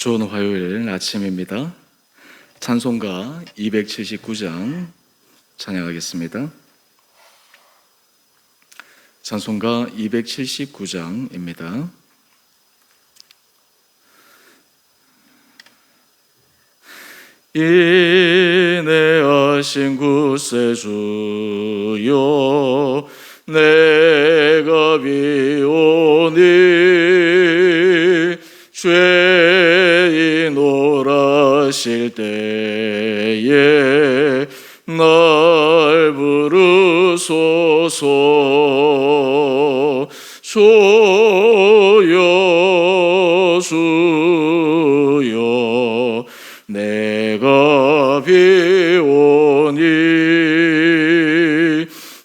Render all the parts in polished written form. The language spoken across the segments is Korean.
좋은 화요일 아침입니다. 찬송가 279장 찬양하겠습니다. 찬송가 279장입니다. 인내하신 구세주여 내가 비오니 죄인 오라실 때에 날 부르소서. 주여 주여 내가 비오니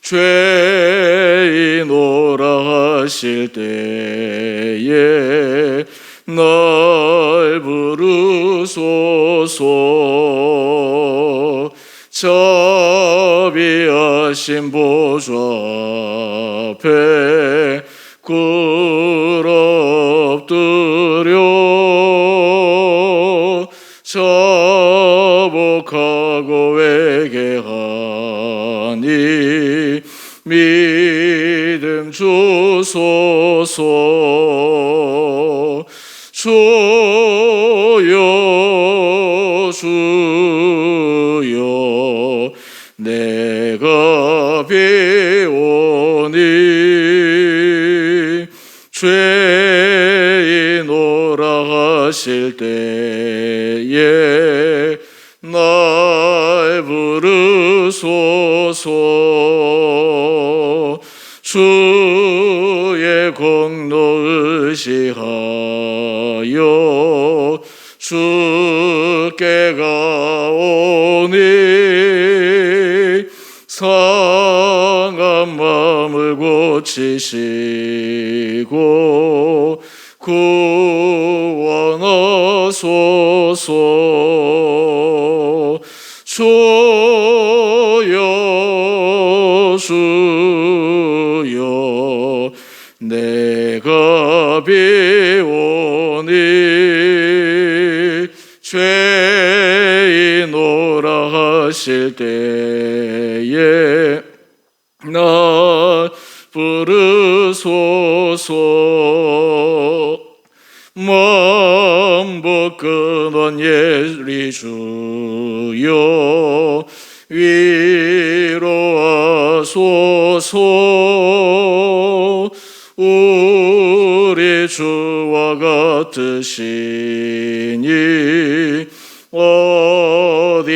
죄인 오라 하실 때에 날 부르소서. 자비하신 보좌 앞에 꿇어 엎드려 자복하고 회개하니 믿음 주소서. 주여 주여 내가 비오니 죄인 오라 하실 때에 날 부르소서. 주의 공로 의지하여 주께 가오니 상한 마음을 고치시고 구원하소서. 주여 주여 내가 비오니 죄인 오라 하실 때에 날 부르소서. 만복 근원 예리 주여 위로하소서. 우리 주와 같으시니 어디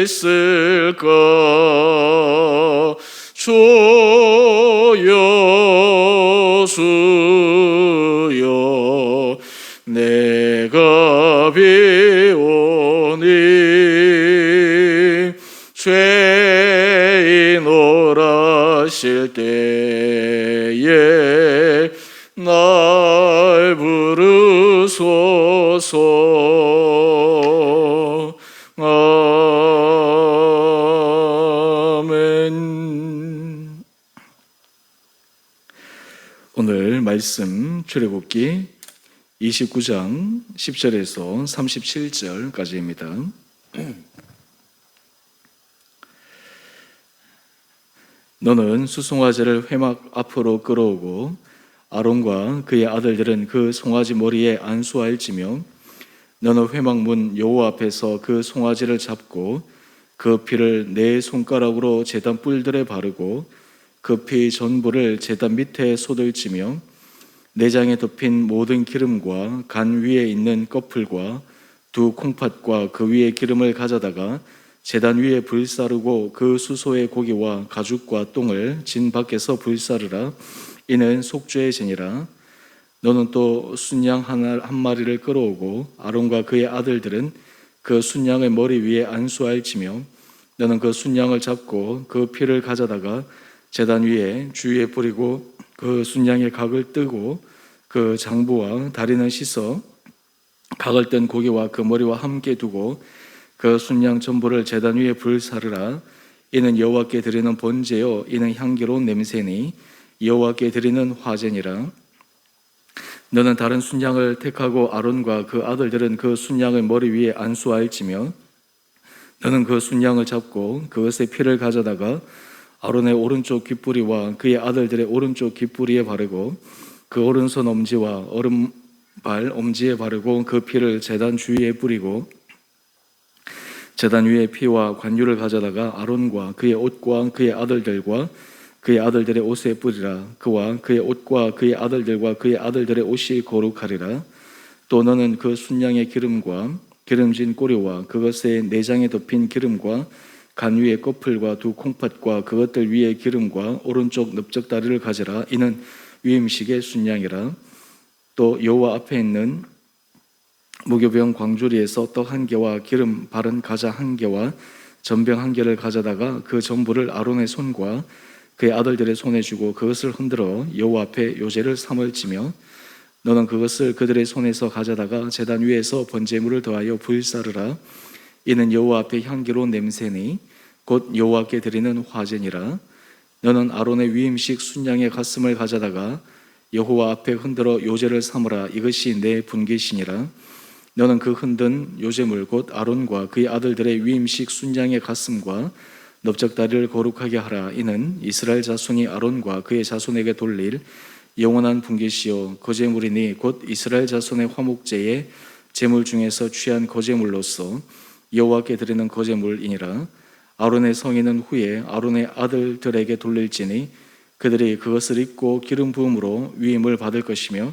있을까. 주여 주여 내가 비오니 죄인 오라 하실 때에 날 부르소서. 아멘. 오늘 말씀 출애굽기 29장 10절에서 37절까지입니다. 너는 수송아지를 회막 앞으로 끌어오고 아론과 그의 아들들은 그 송아지 머리에 안수할지며 너는 회막문 여호와 앞에서 그 송아지를 잡고 그 피를 네 손가락으로 제단 뿔들에 바르고 그 피 전부를 제단 밑에 쏟을지며 내장에 덮인 모든 기름과 간 위에 있는 꺼풀과 두 콩팥과 그 위에 기름을 가져다가 제단 위에 불사르고 그 수소의 고기와 가죽과 똥을 진 밖에서 불사르라. 이는 속죄의 제니라. 너는 또 순양 한 마리를 끌어오고 아론과 그의 아들들은 그 순양의 머리 위에 안수할지며 너는 그 순양을 잡고 그 피를 가져다가 제단 위에 주위에 뿌리고 그 순양의 각을 뜨고 그 장부와 다리는 씻어 각을 뜬 고기와 그 머리와 함께 두고 그 순양 전부를 제단 위에 불사르라. 이는 여호와께 드리는 번제요 이는 향기로운 냄새니 여호와께 드리는 화제니라. 너는 다른 순양을 택하고 아론과 그 아들들은 그 순양의 머리 위에 안수하일지며 너는 그 순양을 잡고 그것의 피를 가져다가 아론의 오른쪽 귓뿌리와 그의 아들들의 오른쪽 귓뿌리에 바르고 그 오른손 엄지와 오른발 엄지에 바르고 그 피를 제단 주위에 뿌리고 제단 위에 피와 관유를 가져다가 아론과 그의 옷과 그의 아들들과 그의 아들들의 옷에 뿌리라. 그와 그의 옷과 그의 아들들과 그의 아들들의 옷이 거룩하리라. 또 너는 그 순양의 기름과 기름진 꼬리와 그것의 내장에 덮인 기름과 간 위의 꺼풀과 두 콩팥과 그것들 위의 기름과 오른쪽 넓적다리를 가지라. 이는 위임식의 순양이라. 또 여호와 앞에 있는 무교병 광주리에서 떡 한 개와 기름 바른 가자 한 개와 전병 한 개를 가져다가 그 전부를 아론의 손과 그의 아들들의 손에 주고 그것을 흔들어 여호와 앞에 요제를 삼을지며 너는 그것을 그들의 손에서 가져다가 제단 위에서 번제물을 더하여 불사르라. 이는 여호와 앞에 향기로운 냄새니 곧 여호와께 드리는 화제니라. 너는 아론의 위임식 순양의 가슴을 가져다가 여호와 앞에 흔들어 요제를 삼으라. 이것이 내 분깃이니라. 너는 그 흔든 요제물 곧 아론과 그의 아들들의 위임식 순양의 가슴과 넓적다리를 거룩하게 하라. 이는 이스라엘 자손이 아론과 그의 자손에게 돌릴 영원한 분깃이요 거제물이니 곧 이스라엘 자손의 화목제의 제물 중에서 취한 거제물로서 여호와께 드리는 거제물이니라. 아론의 성인은 후에 아론의 아들들에게 돌릴지니 그들이 그것을 입고 기름 부음으로 위임을 받을 것이며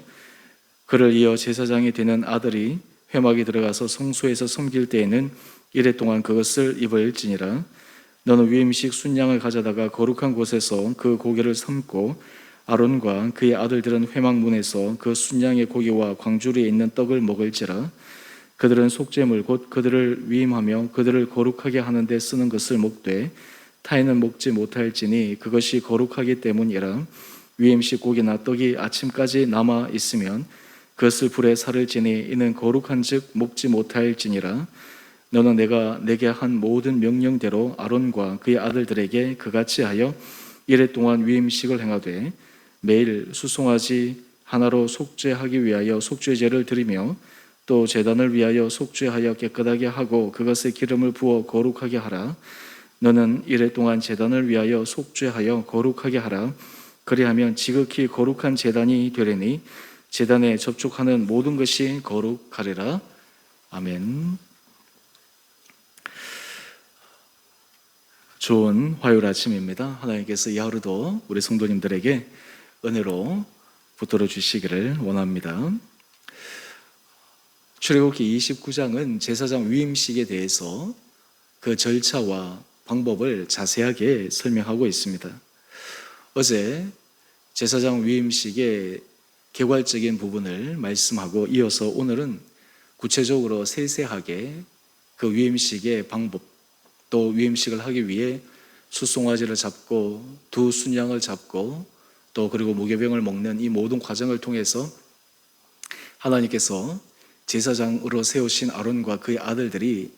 그를 이어 제사장이 되는 아들이 회막에 들어가서 성소에서 섬길 때에는 이레 동안 그것을 입을지니라. 너는 위임식 순양을 가져다가 거룩한 곳에서 그 고기를 삶고 아론과 그의 아들들은 회막문에서 그 순양의 고기와 광주리에 있는 떡을 먹을지라. 그들은 속죄물 곧 그들을 위임하며 그들을 거룩하게 하는 데 쓰는 것을 먹되 타인은 먹지 못할지니 그것이 거룩하기 때문이라. 위임식 고기나 떡이 아침까지 남아 있으면 그것을 불에 사를지니 이는 거룩한즉 먹지 못할지니라. 너는 내가 내게 한 모든 명령대로 아론과 그의 아들들에게 그같이 하여 이레 동안 위임식을 행하되 매일 수송아지 하나로 속죄하기 위하여 속죄제를 드리며 또 제단을 위하여 속죄하여 깨끗하게 하고 그것에 기름을 부어 거룩하게 하라. 너는 이레 동안 제단을 위하여 속죄하여 거룩하게 하라. 그리하면 지극히 거룩한 제단이 되리니 제단에 접촉하는 모든 것이 거룩하리라. 아멘. 좋은 화요일 아침입니다. 하나님께서 이 하루도 우리 성도님들에게 은혜로 붙들어 주시기를 원합니다. 출애굽기 29장은 제사장 위임식에 대해서 그 절차와 방법을 자세하게 설명하고 있습니다. 어제 제사장 위임식의 개괄적인 부분을 말씀하고 이어서 오늘은 구체적으로 세세하게 그 위임식의 방법 또 위임식을 하기 위해 숫송아지를 잡고 두 순양을 잡고 또 그리고 무교병을 먹는 이 모든 과정을 통해서 하나님께서 제사장으로 세우신 아론과 그의 아들들이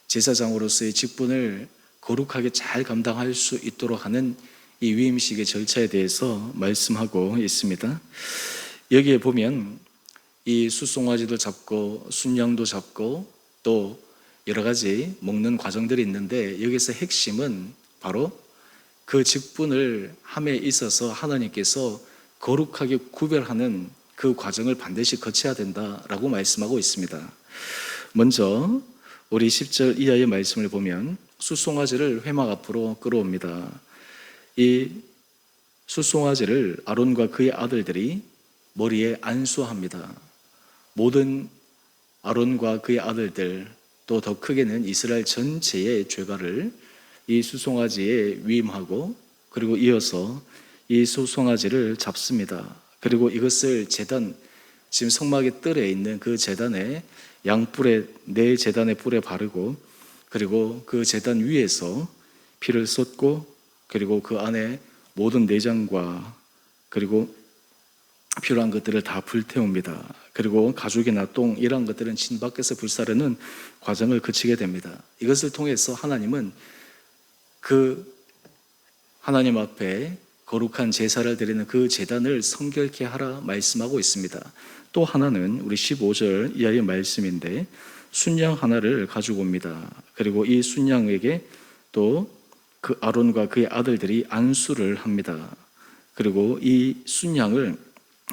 제사장으로서의 직분을 거룩하게 잘 감당할 수 있도록 하는 이 위임식의 절차에 대해서 말씀하고 있습니다. 여기에 보면 이 숫송아지도 잡고 순양도 잡고 또 여러 가지 먹는 과정들이 있는데 여기서 핵심은 바로 그 직분을 함에 있어서 하나님께서 거룩하게 구별하는 그 과정을 반드시 거쳐야 된다라고 말씀하고 있습니다. 먼저 우리 10절 이하의 말씀을 보면 숫송아지를 회막 앞으로 끌어옵니다. 이 숫송아지를 아론과 그의 아들들이 머리에 안수합니다. 모든 아론과 그의 아들들 또 더 크게는 이스라엘 전체의 죄가를 이 숫송아지에 위임하고 그리고 이어서 이 숫송아지를 잡습니다. 그리고 이것을 제단, 지금 성막의 뜰에 있는 그 제단의 양뿔에 네 제단의 뿔에 바르고 그리고 그 제단 위에서 피를 쏟고 그리고 그 안에 모든 내장과 그리고 필요한 것들을 다 불태웁니다. 그리고 가죽이나 똥 이런 것들은 진 밖에서 불사르는 과정을 거치게 됩니다. 이것을 통해서 하나님은 그 하나님 앞에 거룩한 제사를 드리는 그 제단을 성결케 하라 말씀하고 있습니다. 또 하나는 우리 15절 이하의 말씀인데 순양 하나를 가지고 옵니다. 그리고 이 순양에게 또 그 아론과 그의 아들들이 안수를 합니다. 그리고 이 순양을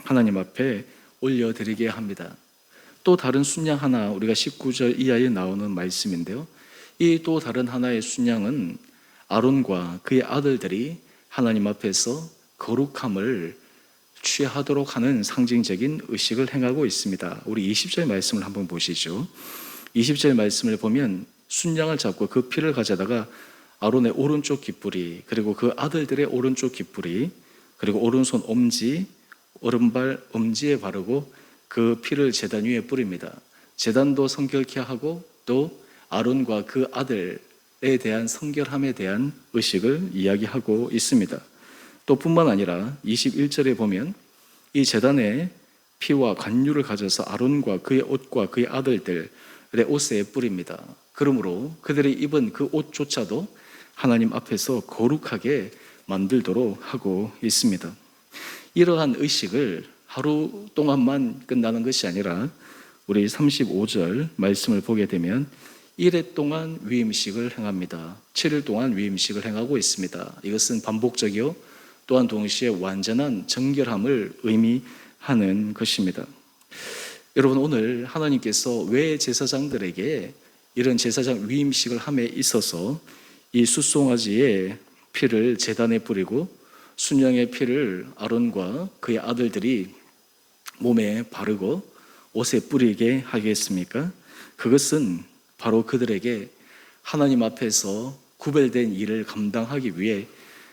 하나님 앞에 올려드리게 합니다. 또 다른 순양 하나, 우리가 19절 이하에 나오는 말씀인데요. 이 또 다른 하나의 순양은 아론과 그의 아들들이 하나님 앞에서 거룩함을 취하도록 하는 상징적인 의식을 행하고 있습니다. 우리 20절 말씀을 한번 보시죠. 20절 말씀을 보면 순양을 잡고 그 피를 가져다가 아론의 오른쪽 깃불이, 그리고 그 아들들의 오른쪽 깃불이, 그리고 오른손 엄지, 오른발 엄지에 바르고 그 피를 제단 위에 뿌립니다. 제단도 성결케 하고 또 아론과 그 아들에 대한 성결함에 대한 의식을 이야기하고 있습니다. 또 뿐만 아니라 21절에 보면 이 제단에 피와 관유를 가져서 아론과 그의 옷과 그의 아들들의 옷에 뿌립니다. 그러므로 그들이 입은 그 옷조차도 하나님 앞에서 거룩하게 만들도록 하고 있습니다. 이러한 의식을 하루 동안만 끝나는 것이 아니라 우리 35절 말씀을 보게 되면 1회 동안 위임식을 행합니다. 7일 동안 위임식을 행하고 있습니다. 이것은 반복적이요 또한 동시에 완전한 정결함을 의미하는 것입니다. 여러분, 오늘 하나님께서 왜 제사장들에게 이런 제사장 위임식을 함에 있어서 이 숫송아지의 피를 제단에 뿌리고 순양의 피를 아론과 그의 아들들이 몸에 바르고 옷에 뿌리게 하겠습니까? 그것은 바로 그들에게 하나님 앞에서 구별된 일을 감당하기 위해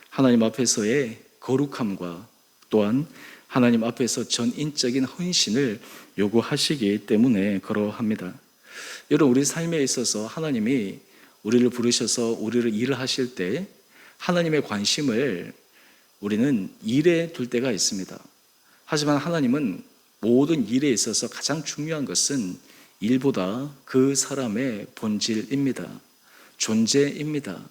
하나님 앞에서의 거룩함과 또한 하나님 앞에서 전인적인 헌신을 요구하시기 때문에 그러합니다. 여러분, 우리 삶에 있어서 하나님이 우리를 부르셔서 우리를 일을 하실 때 하나님의 관심을 우리는 일에 둘 때가 있습니다. 하지만 하나님은 모든 일에 있어서 가장 중요한 것은 일보다 그 사람의 본질입니다. 존재입니다.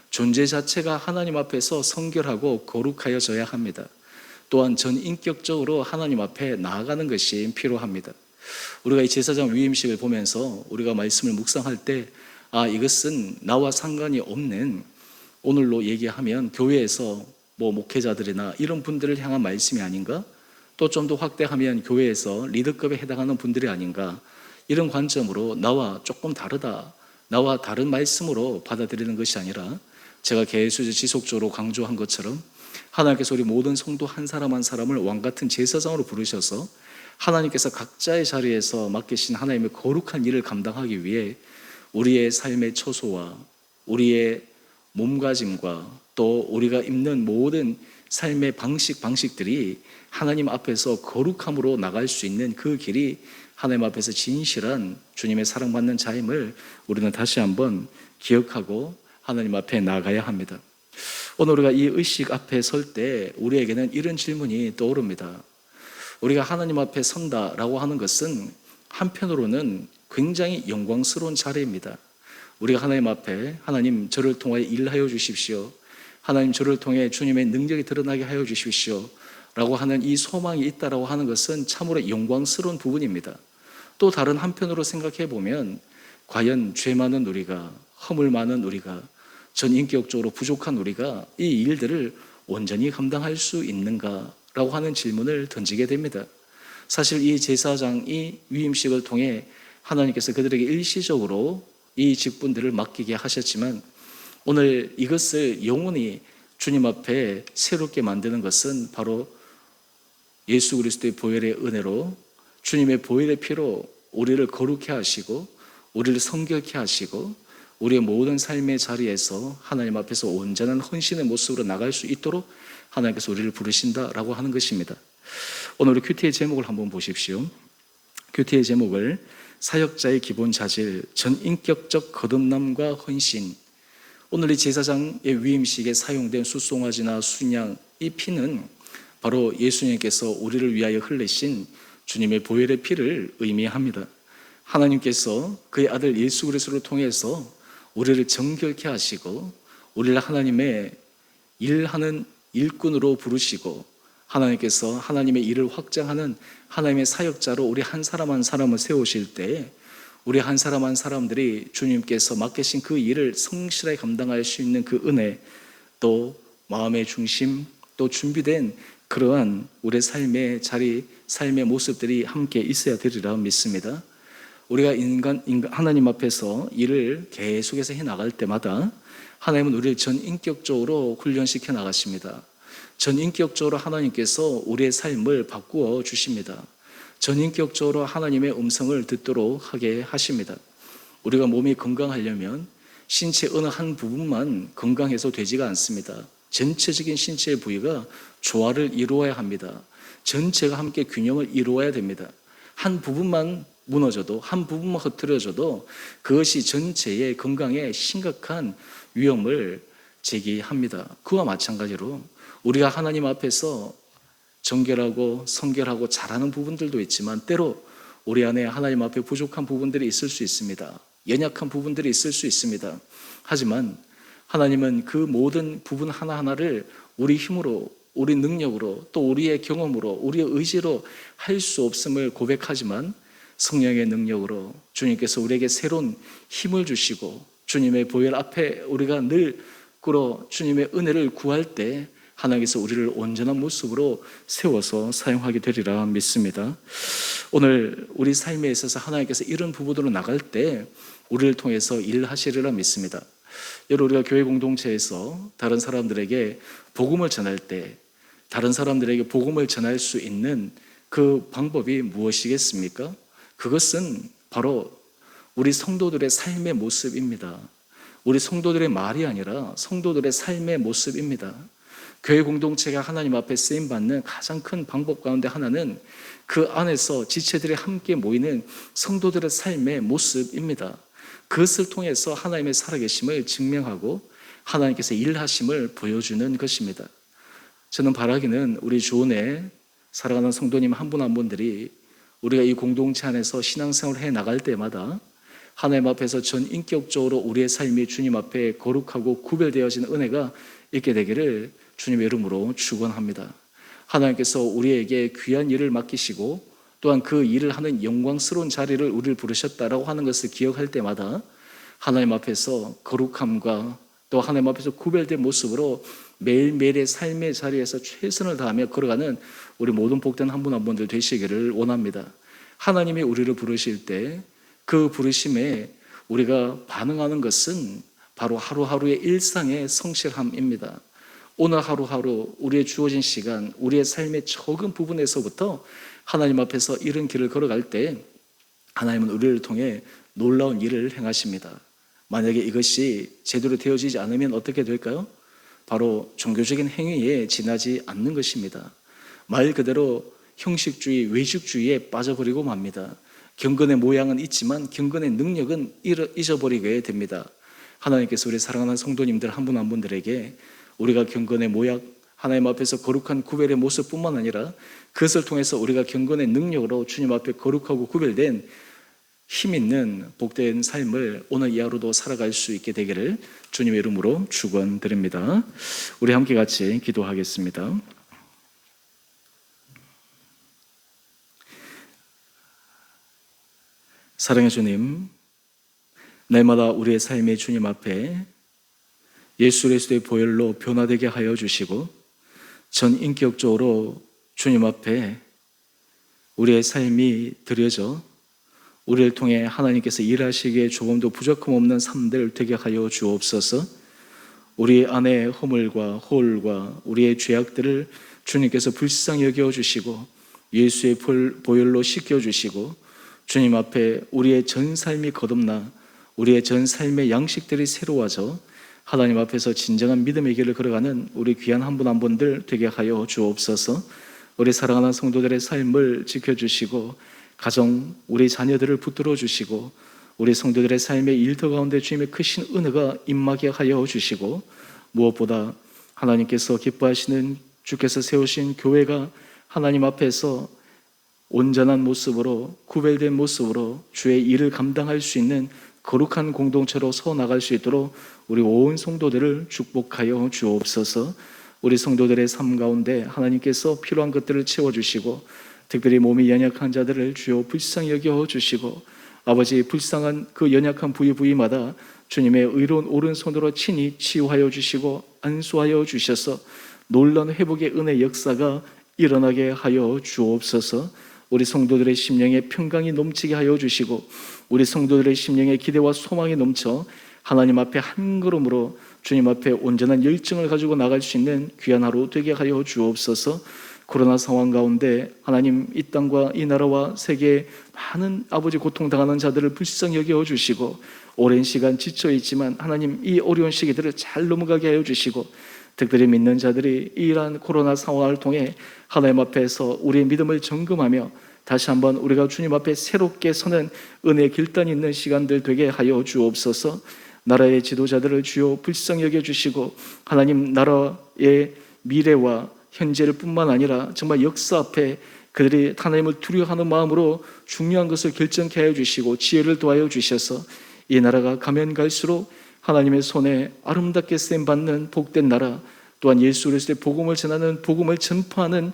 존재 자체가 하나님 앞에서 성결하고 거룩하여져야 합니다. 또한 전인격적으로 하나님 앞에 나아가는 것이 필요합니다. 우리가 이 제사장 위임식을 보면서 우리가 말씀을 묵상할 때 이것은 나와 상관이 없는, 오늘로 얘기하면 교회에서 목회자들이나 이런 분들을 향한 말씀이 아닌가? 또 좀 더 확대하면 교회에서 리더급에 해당하는 분들이 아닌가? 이런 관점으로 나와 조금 다르다, 나와 다른 말씀으로 받아들이는 것이 아니라 제가 계속 지속적으로 강조한 것처럼 하나님께서 우리 모든 성도 한 사람 한 사람을 왕같은 제사장으로 부르셔서 하나님께서 각자의 자리에서 맡기신 하나님의 거룩한 일을 감당하기 위해 우리의 삶의 처소와 우리의 몸가짐과 또 우리가 입는 모든 삶의 방식들이 하나님 앞에서 거룩함으로 나갈 수 있는 그 길이 하나님 앞에서 진실한 주님의 사랑받는 자임을 우리는 다시 한번 기억하고 하나님 앞에 나가야 합니다. 오늘 우리가 이 의식 앞에 설 때 우리에게는 이런 질문이 떠오릅니다. 우리가 하나님 앞에 선다라고 하는 것은 한편으로는 굉장히 영광스러운 자리입니다. 우리가 하나님 앞에 하나님 저를 통하여 일하여 주십시오, 하나님 저를 통해 주님의 능력이 드러나게 하여 주십시오 라고 하는 이 소망이 있다라고 하는 것은 참으로 영광스러운 부분입니다. 또 다른 한편으로 생각해 보면 과연 죄 많은 우리가, 허물 많은 우리가, 전인격적으로 부족한 우리가 이 일들을 온전히 감당할 수 있는가라고 하는 질문을 던지게 됩니다. 사실 이 제사장이 위임식을 통해 하나님께서 그들에게 일시적으로 이 직분들을 맡기게 하셨지만 오늘 이것을 영원히 주님 앞에 새롭게 만드는 것은 바로 예수 그리스도의 보혈의 은혜로, 주님의 보혈의 피로 우리를 거룩해 하시고 우리를 성결케 하시고 우리의 모든 삶의 자리에서 하나님 앞에서 온전한 헌신의 모습으로 나갈 수 있도록 하나님께서 우리를 부르신다라고 하는 것입니다. 오늘 우리 큐티의 제목을 한번 보십시오. 큐티의 제목을 사역자의 기본 자질, 전인격적 거듭남과 헌신. 오늘 이 제사장의 위임식에 사용된 숫송아지나 순양, 이 피는 바로 예수님께서 우리를 위하여 흘리신 주님의 보혈의 피를 의미합니다. 하나님께서 그의 아들 예수 그리스도를 통해서 우리를 정결케 하시고 우리를 하나님의 일하는 일꾼으로 부르시고 하나님께서 하나님의 일을 확장하는 하나님의 사역자로 우리 한 사람 한 사람을 세우실 때 우리 한 사람 한 사람들이 주님께서 맡기신 그 일을 성실하게 감당할 수 있는 그 은혜, 또 마음의 중심, 또 준비된 그러한 우리의 삶의 자리, 삶의 모습들이 함께 있어야 되리라 믿습니다. 우리가 하나님 앞에서 일을 계속해서 해나갈 때마다 하나님은 우리를 전인격적으로 훈련시켜 나가십니다. 전인격적으로 하나님께서 우리의 삶을 바꾸어 주십니다. 전인격적으로 하나님의 음성을 듣도록 하게 하십니다. 우리가 몸이 건강하려면 신체 어느 한 부분만 건강해서 되지가 않습니다. 전체적인 신체의 부위가 조화를 이루어야 합니다. 전체가 함께 균형을 이루어야 됩니다. 한 부분만 무너져도, 한 부분만 흐트러져도 그것이 전체의 건강에 심각한 위험을 제기합니다. 그와 마찬가지로 우리가 하나님 앞에서 정결하고 성결하고 잘하는 부분들도 있지만 때로 우리 안에 하나님 앞에 부족한 부분들이 있을 수 있습니다. 연약한 부분들이 있을 수 있습니다. 하지만 하나님은 그 모든 부분 하나하나를 우리 힘으로, 우리 능력으로, 또 우리의 경험으로, 우리의 의지로 할 수 없음을 고백하지만 성령의 능력으로 주님께서 우리에게 새로운 힘을 주시고 주님의 보혈 앞에 우리가 늘 꿇어 주님의 은혜를 구할 때 하나님께서 우리를 온전한 모습으로 세워서 사용하게 되리라 믿습니다. 오늘 우리 삶에 있어서 하나님께서 이런 부분으로 나갈 때 우리를 통해서 일하시리라 믿습니다. 여러분, 우리가 교회 공동체에서 다른 사람들에게 복음을 전할 때 다른 사람들에게 복음을 전할 수 있는 그 방법이 무엇이겠습니까? 그것은 바로 우리 성도들의 삶의 모습입니다. 우리 성도들의 말이 아니라 성도들의 삶의 모습입니다. 교회 공동체가 하나님 앞에 쓰임받는 가장 큰 방법 가운데 하나는 그 안에서 지체들이 함께 모이는 성도들의 삶의 모습입니다. 그것을 통해서 하나님의 살아계심을 증명하고 하나님께서 일하심을 보여주는 것입니다. 저는 바라기는 우리 주원에 살아가는 성도님 한 분 한 분들이 우리가 이 공동체 안에서 신앙생활을 해 나갈 때마다 하나님 앞에서 전인격적으로 우리의 삶이 주님 앞에 거룩하고 구별되어진 은혜가 있게 되기를 주님의 이름으로 축원합니다. 하나님께서 우리에게 귀한 일을 맡기시고 또한 그 일을 하는 영광스러운 자리를 우리를 부르셨다라고 하는 것을 기억할 때마다 하나님 앞에서 거룩함과 또 하나님 앞에서 구별된 모습으로 매일매일의 삶의 자리에서 최선을 다하며 걸어가는 우리 모든 복된 한 분 한 분들 되시기를 원합니다. 하나님이 우리를 부르실 때 그 부르심에 우리가 반응하는 것은 바로 하루하루의 일상의 성실함입니다. 오늘 하루하루 우리의 주어진 시간, 우리의 삶의 적은 부분에서부터 하나님 앞에서 이런 길을 걸어갈 때 하나님은 우리를 통해 놀라운 일을 행하십니다. 만약에 이것이 제대로 되어지지 않으면 어떻게 될까요? 바로 종교적인 행위에 지나지 않는 것입니다. 말 그대로 형식주의, 외식주의에 빠져버리고 맙니다. 경건의 모양은 있지만 경건의 능력은 잊어버리게 됩니다. 하나님께서 우리 사랑하는 성도님들 한 분 한 분들에게 우리가 경건의 모양, 하나님 앞에서 거룩한 구별의 모습뿐만 아니라 그것을 통해서 우리가 경건의 능력으로 주님 앞에 거룩하고 구별된 힘 있는 복된 삶을 오늘 이 하루도 살아갈 수 있게 되기를 주님의 이름으로 축원드립니다. 우리 함께 같이 기도하겠습니다. 사랑의 주님, 날마다 우리의 삶의 주님 앞에 예수 그리스도의 보혈로 변화되게 하여 주시고 전인격적으로 주님 앞에 우리의 삶이 드려져 우리를 통해 하나님께서 일하시기에 조금도 부족함 없는 삶들 되게 하여 주옵소서. 우리 안의 허물과 허울과 우리의 죄악들을 주님께서 불쌍히 여겨주시고 예수의 보혈로 씻겨주시고 주님 앞에 우리의 전 삶이 거듭나 우리의 전 삶의 양식들이 새로워져 하나님 앞에서 진정한 믿음의 길을 걸어가는 우리 귀한 한 분 한 분들 되게 하여 주옵소서. 우리 사랑하는 성도들의 삶을 지켜주시고 가정, 우리 자녀들을 붙들어 주시고 우리 성도들의 삶의 일터 가운데 주님의 크신 은혜가 임하게 하여 주시고 무엇보다 하나님께서 기뻐하시는 주께서 세우신 교회가 하나님 앞에서 온전한 모습으로 구별된 모습으로 주의 일을 감당할 수 있는 거룩한 공동체로 서 나갈 수 있도록 우리 온 성도들을 축복하여 주옵소서. 우리 성도들의 삶 가운데 하나님께서 필요한 것들을 채워주시고, 특별히 몸이 연약한 자들을 주여 불쌍히 여겨주시고, 아버지 불쌍한 그 연약한 부위마다 주님의 의로운 오른손으로 친히 치유하여 주시고 안수하여 주셔서 놀라운 회복의 은혜 역사가 일어나게 하여 주옵소서. 우리 성도들의 심령에 평강이 넘치게 하여 주시고, 우리 성도들의 심령에 기대와 소망이 넘쳐 하나님 앞에 한 걸음으로 주님 앞에 온전한 열정을 가지고 나갈 수 있는 귀한 하루 되게 하여 주옵소서. 코로나 상황 가운데 하나님 이 땅과 이 나라와 세계에 많은 아버지 고통당하는 자들을 불쌍히 여겨 주시고, 오랜 시간 지쳐 있지만 하나님 이 어려운 시기들을 잘 넘어가게 하여 주시고, 특별히 믿는 자들이 이러한 코로나 상황을 통해 하나님 앞에서 우리의 믿음을 점검하며 다시 한번 우리가 주님 앞에 새롭게 서는 은혜의 길단이 있는 시간들 되게 하여 주옵소서. 나라의 지도자들을 주여 불쌍히 여겨주시고, 하나님 나라의 미래와 현재를 뿐만 아니라 정말 역사 앞에 그들이 하나님을 두려워하는 마음으로 중요한 것을 결정케 하여 주시고 지혜를 도하여 주셔서 이 나라가 가면 갈수록 하나님의 손에 아름답게 쓰임받는 복된 나라, 또한 예수 그리스도의 복음을 전하는, 복음을 전파하는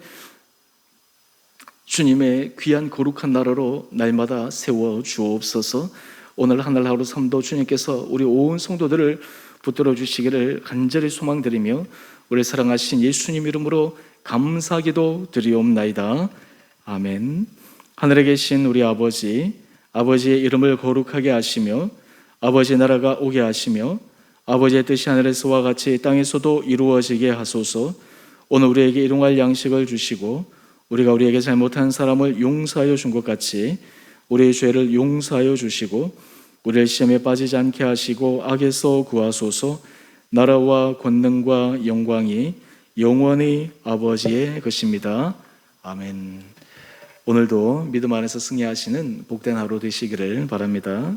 주님의 귀한 거룩한 나라로 날마다 세워 주옵소서. 오늘 하늘 하루 삶도 주님께서 우리 온 성도들을 붙들어 주시기를 간절히 소망드리며 우리 사랑하신 예수님 이름으로 감사기도 드리옵나이다. 아멘. 하늘에 계신 우리 아버지, 아버지의 이름을 거룩하게 하시며 아버지의 나라가 오게 하시며 아버지의 뜻이 하늘에서와 같이 땅에서도 이루어지게 하소서. 오늘 우리에게 일용할 양식을 주시고 우리가 우리에게 잘못한 사람을 용서하여 준 것 같이 우리의 죄를 용서하여 주시고 우리를 시험에 빠지지 않게 하시고 악에서 구하소서. 나라와 권능과 영광이 영원히 아버지의 것입니다. 아멘. 오늘도 믿음 안에서 승리하시는 복된 하루 되시기를 바랍니다.